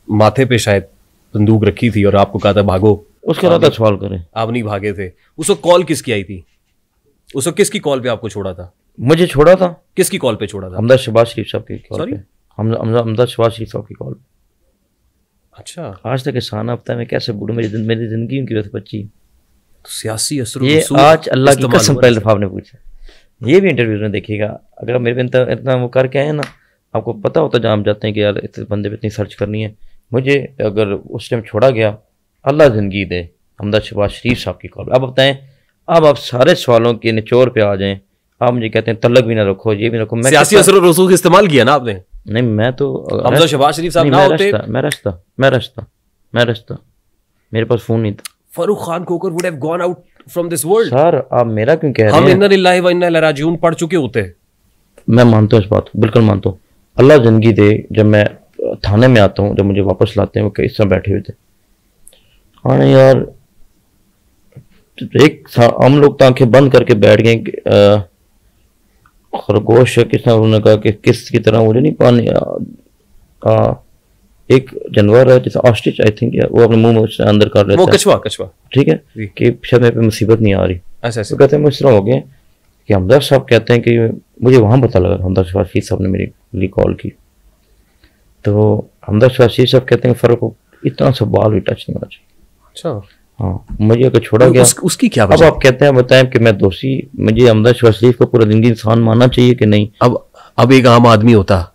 माथे पे शायद बंदूक रखी थी और आपको कहा था भागो, उसके बाद सवाल करें, आप नहीं भागे थे। उस वक्त कॉल किसकी आई थी? उस वक्त किसकी कॉल पे आपको छोड़ा था? मुझे छोड़ा था। किसकी कॉल पे छोड़ा था? हमदा शहबाज शरीफ साहब की कॉल Sorry? पे। हमदा शहबाज शरीफ साहब की कॉल पे। अच्छा, आज तक एहसान हफ्ता मैं कैसे भूलूं, मेरी जिंदगी उनकी वजह से बची। तो सियासी असर ये आज अल्लाह की कसम पहले दफा आपने पूछा, ये भी इंटरव्यूज में देखिएगा। अगर आप मेरे पे इतना वो करके आए ना, आपको पता होता जहाँ हम जाते हैं कि यार इस बंदे पे इतनी सर्च करनी है। मुझे अगर उस टाइम छोड़ा गया, अल्लाह ज़िंदगी दे, हमदा शहबाज शरीफ साहब की कॉल। अब बताएं, अब आप सारे सवालों के निचोड़ पे आ जाएं। आप मुझे कहते हैं तलक भी ना रखो, ये भी रखो। मैं सियासी असर और रसूख इस्तेमाल किया ना आपने? नहीं, मैं तो हमदा शहबाज शरीफ साहब ना होते, मैं रचता, मेरे पास फोन नहीं था। फरूख खान कोकर would have gone out from this world. Sir आप मेरा क्यों कह रहे हैं? हम इन्ना लिल्लाहि व इन्ना इलैहि राजिऊन पढ़ चुके होते। मैं मानता हूँ इस बात को, बिल्कुल मानता हूँ। अल्लाह जिंदगी दे, जब मैं थाने में आता हूँ, जब मुझे वापस लाते हैं, वो किस तरह बैठे हुए थे। हाँ यार, हम लोग तो आंखें बंद करके बैठ गए। खरगोश है, किस तरह उन्होंने कहा कि किस की तरह, मुझे नहीं पानी एक जानवर है जैसे ऑस्ट्रिच, आई थिंक, वो अपने मुंह में उससे अंदर कर लेता है। वो कछुआ ठीक है, कि शायद मेरे पे मुसीबत नहीं आ रही। ऐसा तो कहते हैं मुझे इस तरह हो गया कि हमदा साहब कहते हैं कि मुझे वहाँ पता लगा, हमदा शफीक साहब ने मेरे लिए कॉल की। तो हमदा शफीक साहब कहते हैं फर्क को इतना सा बाल भी टच नहीं होना चाहिए। अच्छा, हाँ, मुझे अगर छोड़ा गया उसकी क्या अब आप कहते हैं, बताएं कि मैं दोषी, मुझे हमदा शफीक को पूरा जिंदगी इंसान मानना चाहिए कि नहीं? अब एक आम आदमी होता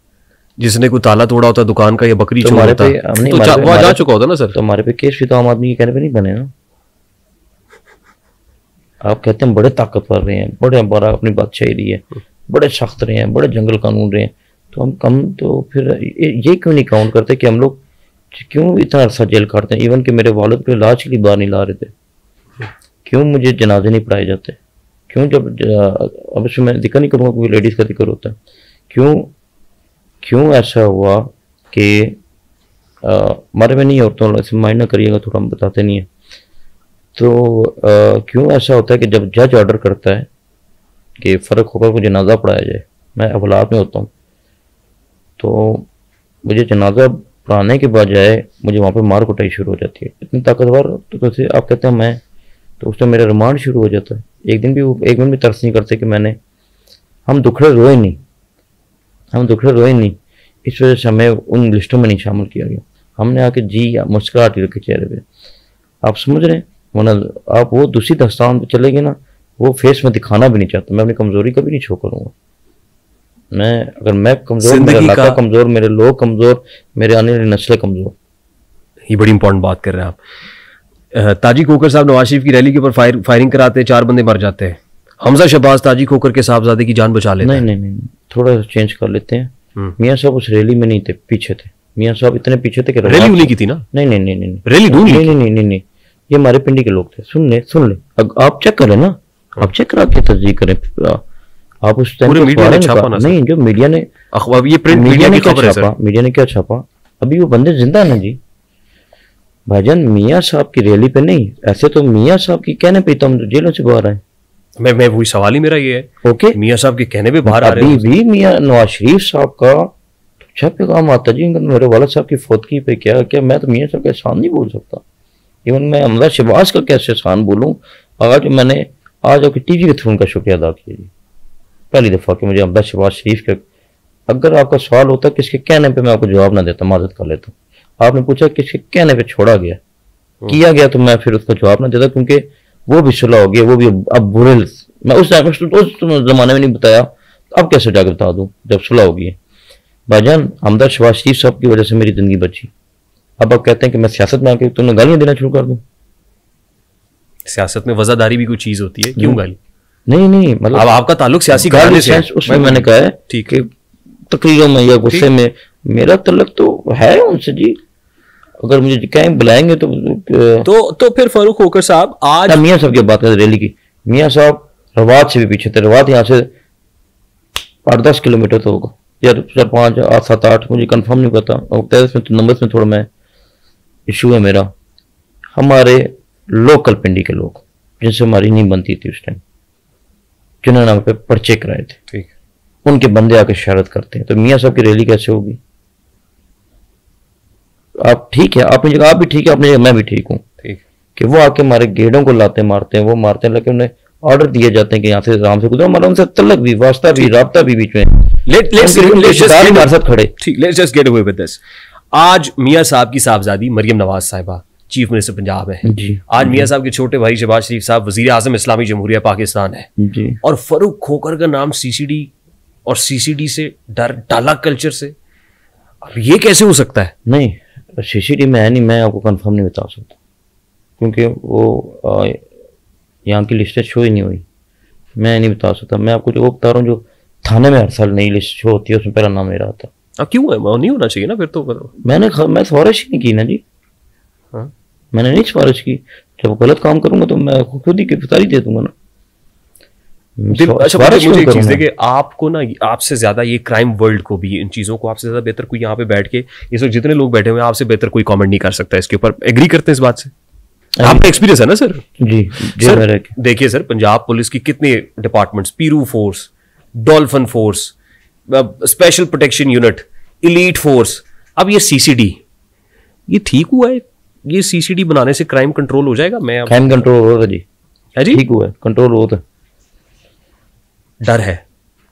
जिसने कोई ताला तोड़ा होता दुकान का या बकरी चोर होता, तो वहां जा चुका होता ना सर। तो हमारे पे केस भी तो आम आदमी के कहने पे नहीं बने ना। आप कहते हैं बड़े ताकतवर रहे हैं, बड़े बड़ा अपनी बादशाही रही है, बड़े सख्त रहे हैं, बड़े जंगल कानून रहे हैं, तो हम कम तो फिर ये क्यों नहीं काउंट करते कि हम लोग क्यों इतना अरसा जेल काटते हैं? इवन कि मेरे वालिद को इलाज के लिए बाहर नहीं ला रहे थे, क्यों मुझे जनाजे नहीं पढ़ाए जाते? क्यों जब अब इसमें मैं जिक्र नहीं करूँगा क्योंकि लेडीज़ का जिक्र होता है, क्यों ऐसा हुआ कि हमारे में नहीं, औरतों से माइंड ना करिएगा, थोड़ा हम बताते नहीं है। तो क्यों ऐसा होता है कि जब जज ऑर्डर करता है कि फ़र्क होकर को जनाजा पढ़ाया जाए, मैं अवलाद में होता हूँ, तो मुझे जनाजा पढ़ाने के बजाय मुझे वहाँ पे मार कुटाई शुरू हो जाती है। इतनी ताकतवर, तो कैसे आप कहते हैं मैं, तो उस टाइम मेरा रिमांड शुरू हो जाता है। एक दिन भी तरस नहीं करते कि हम दुखड़े रोए नहीं, इस वजह से हमें उन लिस्टों में नहीं शामिल किया गया। हमने आके जी मुस्कुराहट रखी चेहरे पे, आप समझ रहे हैं? वरना आप वो दूसरी दास्तान पे चले गए ना, वो फेस में दिखाना भी नहीं चाहता। मैं अपनी कमजोरी कभी नहीं शो करूँगा। अगर मैं कमजोर, मेरा इलाका कमजोर, मेरे लोग कमजोर, मेरे आने वाली नस्लें कमजोर। ये बड़ी इंपॉर्टेंट बात कर रहे हैं आप। ताजी खोकर साहब नवाज शरीफ की रैली के ऊपर फायरिंग कराते हैं, 4 बंदे मर जाते हैं। हमजा शहबाज ताजी खोकर के साहबजादे की जान बचा लेते हैं। नहीं, थोड़ा चेंज कर लेते हैं। मियाँ साहब उस रैली में नहीं थे, पीछे थे। मियाँ साहब इतने पीछे थे कि रैली उन्हीं की थी ना? नहीं, रैली नहीं, ये हमारे पिंडी के लोग थे। सुन ले, आप चेक करें ना, आप चेक करा के तस्दीक करें। आप उस टाइम मीडिया ने छापा ना? नहीं, जो मीडिया ने, ये प्रिंट मीडिया ने क्या छापा? मीडिया ने क्या छापा? अभी वो बंदे जिंदा है ना जी भाईजान। मियाँ साहब की रैली पे नहीं, ऐसे तो मियाँ साहब की कहने पे तो हम जेलों से बाहर आए। मैं वही सवाल ही मेरा ये है। ओके, मियाँ साहब के कहने पे बाहर आ रहे हैं। अभी भी मियाँ नवाज शरीफ साहब का अच्छा पैगाम आता जी मेरे वालिद साहब की फौतगी पे। क्या मैं तो मियाँ साहब का एहसान नहीं बोल सकता। इवन मैं हमदा शहबाज का कैसे एहसान बोलूँ? मैंने आज आपके टीवी के थ्रू उनका शुक्रिया अदा किया जी, पहली दफ़ा कि मुझे हमदा शहबाज शरीफ का। अगर आपका सवाल होता किसके कहने पे, मैं आपको जवाब ना देता, माजरत कर लेता। आपने पूछा किसके कहने पे छोड़ा गया, किया गया, तो मैं फिर उसका जवाब ना देता, क्योंकि वो भी सुलह हो गया, वो भी अब बुरे। मैं उस जमाने में नहीं बताया, अब कैसे जाकर बता दूँ जब सुलह हो गई है? भाईजान हमदा शहबाज शरीफ साहब की वजह से मेरी जिंदगी बची। अब आप कहते हैं कि मैं सियासत में आके तुमने गालियां देना शुरू कर दूं। सियासत में वजादारी भी कोई चीज होती है, क्यों गाली? नहीं, मतलब अब आपका ताल्लुक सियासी घराने से है। उसमें मैंने कहा है ठीक है, तकरीरों में या गुस्से में मेरा तल्लुक तो है उनसे जी। अगर मुझे कहीं बुलाएंगे तो फिर फारूक खोकर साहब आज मियाँ साहब की बात करें रैली की, मियाँ साहब रवात से भी पीछे थे। रवात यहाँ से 8-10 किलोमीटर तो होगा, या 4-5, 8, 7, 8, मुझे कंफर्म नहीं पता। और नंबर्स में थोड़ा मैं इशू है मेरा। हमारे लोकल पिंडी के लोग जिनसे हमारी नहीं बनती थी उस टाइम, जिन्होंने हम पे पर्चे कराए थे, ठीक, उनके बंदे आके शरारत करते हैं, तो मियाँ साहब की रैली कैसे होगी? आप ठीक है, अपनी जगह आप भी ठीक है, अपनी जगह मैं भी ठीक हूँ। ठीक कि वो आके हमारे गेड़ों को लाते मारते हैं, वो मारते हैं, लेकिन उन्हें ऑर्डर दिए जाते हैं कि यहाँ से आराम से गुजरो, हमारा उनसे तलक भी, वास्ता भी, राब्ता भी बीच में। let's हमारे साथ खड़े। ठीक, let's just get away with this। आज मियां साहब की साहबजादी मरियम नवाज साहिबा चीफ मिनिस्टर पंजाब है जी। आज मियां साहब के छोटे भाई शहबाज शरीफ साहब वजीर आजम इस्लामी जमहूरिया पाकिस्तान है जी। और फरूक खोकर का नाम सीसीडी और सीसीडी से डर डाला कल्चर से, अब ये कैसे हो सकता है? नहीं, सीसीडी में है नहीं, मैं आपको कंफर्म नहीं बता सकता, क्योंकि वो यहाँ की लिस्टें शो ही नहीं हुई, मैं नहीं बता सकता। मैं आपको जो बता रहा हूँ, जो थाने में हर साल नई लिस्ट शो होती है, उसमें पहला नाम मेरा आता है। अब क्यों है? वो नहीं होना चाहिए ना फिर तो। मैं सिफारिश ही नहीं की ना जी। हाँ? मैंने नहीं सिफारिश की। जब गलत काम करूंगा तो मैं खुद ही गिरफ्तारी दे दूंगा ना। अच्छा मुझे एक चीज देखिए, आपको ना, आपसे ज्यादा ये क्राइम वर्ल्ड को भी, इन चीजों को आपसे ज्यादा बेहतर कोई यहाँ पे बैठ के, इस वक्त जितने लोग बैठे हुए हैं, आपसे बेहतर कोई कमेंट नहीं कर सकता इसके ऊपर। एग्री करते हैं इस बात से? आपका एक्सपीरियंस है ना सर? जी सर देखिए सर, पंजाब पुलिस की कितने डिपार्टमेंट्स, पीरू force, dolphin force, special protection unit, elite force, अब ये सीसीडी, ये ठीक हुआ है? ये सीसीडी बनाने से क्राइम कंट्रोल हो जाएगा? मैं क्राइम कंट्रोल होता जी, है जी, ठीक हुआ है, कंट्रोल होता। डर है?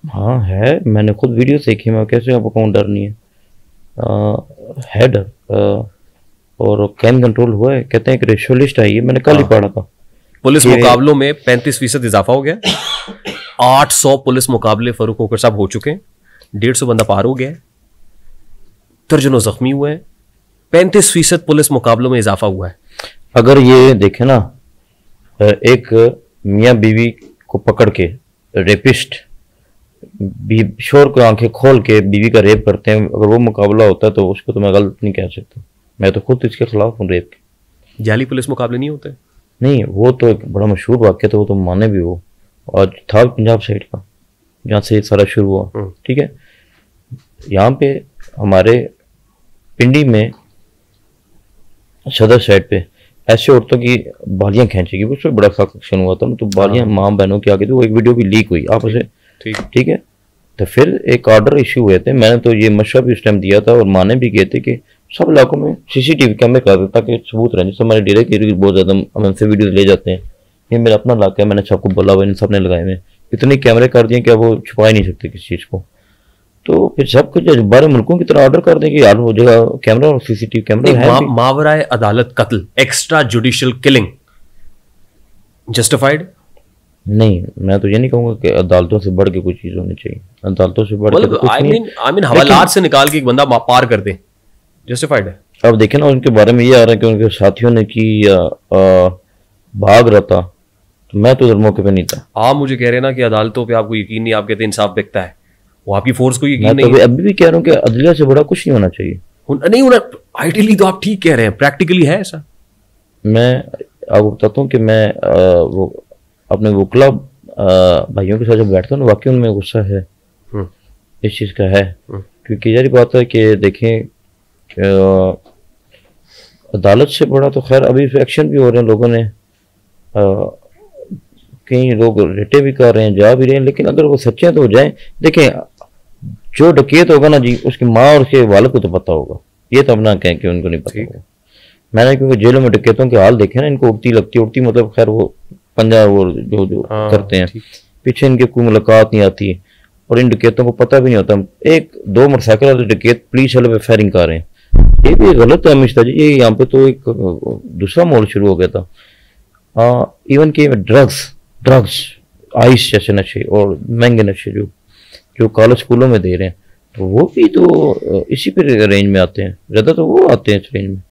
हाँ है, मैंने खुद वीडियो देखी, मैं कैसे आपको कहूँ डर नहीं है डर। और क्राइम कंट्रोल हुआ है, कहते हैं कि रेशियो लिस्ट आई है, मैंने कल ही पढ़ा था। पुलिस मुकाबलों में 35% इजाफा हो गया। 800 पुलिस मुकाबले फरूक खोकर साहब हो चुके हैं, 150 बंदा पार हो गया है, दर्जनों जख्मी हुए हैं, 35% पुलिस मुकाबलों में इजाफा हुआ है। अगर ये देखे ना, एक मियाँ बीवी को पकड़ के रेपिस्ट शोर को आंखें खोल के बीवी का रेप करते हैं, अगर वो मुकाबला होता है तो उसको तो मैं गलत नहीं कह सकता। मैं तो खुद इसके खिलाफ हूँ रेप के। जाली पुलिस मुकाबले नहीं होते? नहीं, वो तो एक बड़ा मशहूर वाक्य था, वो तो माने भी वो, और था पंजाब साइड का, जहाँ से सारा शुरू हुआ। ठीक है, यहाँ पे हमारे पिंडी में सदर साइड पे ऐसे औरतों की बालियां खींचेगी, उसमें बड़ा खास एक्शन हुआ था, तो बालियां माँ बहनों की आगे, तो वो एक वीडियो भी लीक हुई आपस में। ठीक है, तो फिर एक ऑर्डर इश्यू हुए थे, मैंने तो ये मशवरा भी उस टाइम दिया था और माने भी गए थे कि सब इलाकों में सीसीटीवी कैमरे कर दे ताकि सबूत रहे। जैसे हमारे डेरे की बहुत ज्यादा हम हमसे वीडियो ले जाते हैं, ये मेरा अपना इलाका है, मैंने सबको बोला हुआ, इन सब ने लगाए हुए, इतने कैमरे कर दिए कि वो छुपा ही नहीं सकते किसी चीज को। तो फिर सब कुछ बाहर मुल्कों की तरह ऑर्डर कर दें कि यार वो जगह कैमरा और सीसीटीवी कैमरा है। मावराए अदालत कत्ल, एक्स्ट्रा जुडिशियल किलिंग जस्टिफाइड? नहीं, मैं तो ये नहीं कहूंगा कि अदालतों से बढ़ के कोई चीज होनी चाहिए, अदालतों से बढ़ के आई मीन हवालात से निकाल के एक बंदा पार कर दे, जस्टिफाइड है। अब देखे ना, उनके बारे में ये आ रहा है कि उनके साथियों ने की भाग रहा था, तो मैं तो उधर मौके पे नहीं था। आप मुझे कह रहे हैं ना कि अदालतों पे आपको यकीन नहीं, आप कहते इंसाफ बिकता है, वो आपकी फोर्स को यकीन नहीं है। अभी भी कह रहा हूँ कि अदलिया से बड़ा कुछ नहीं होना चाहिए। नहीं होना, आइडियली तो आप ठीक कह रहे हैं, प्रैक्टिकली है ऐसा? मैं आपको बताता हूँ कि मैं वो अपने वकला भाइयों के साथ जब बैठता हूँ ना, वाकई उनमें गुस्सा है, इस चीज़ का है। क्योंकि यही बात है कि देखें, अदालत से बड़ा तो खैर अभी एक्शन भी हो रहे हैं, लोगों ने कई लोग रिटे भी कर रहे हैं, जा भी रहे हैं, लेकिन अगर वो सच्चे तो हो जाए। देखें, जो डकैत होगा ना जी, उसकी माँ और उसके वालिद को तो पता होगा, ये तो अब ना कहें कि उनको नहीं पता होगा। मैंने क्योंकि जेलों में डकैतों के हाल देखे ना, इनको उड़ती मतलब खैर वो पंजा वो जो करते हैं, पीछे इनके कोई मुलाकात नहीं आती और इन डकैतों को पता भी नहीं होता। एक दो मोटरसाइकिल वाले डकैत पुलिस वाले पे फायरिंग कर रहे हैं, ये भी गलत है अमिश्ता जी। ये यहाँ पे तो एक दूसरा माहौल शुरू हो गया था। इवन के ड्रग्स आइस जैसे नशे और महंगे नशे जो कॉलेज स्कूलों में दे रहे हैं, तो वो भी तो इसी पे रेंज में आते हैं, ज़्यादा तो वो आते हैं इस रेंज में।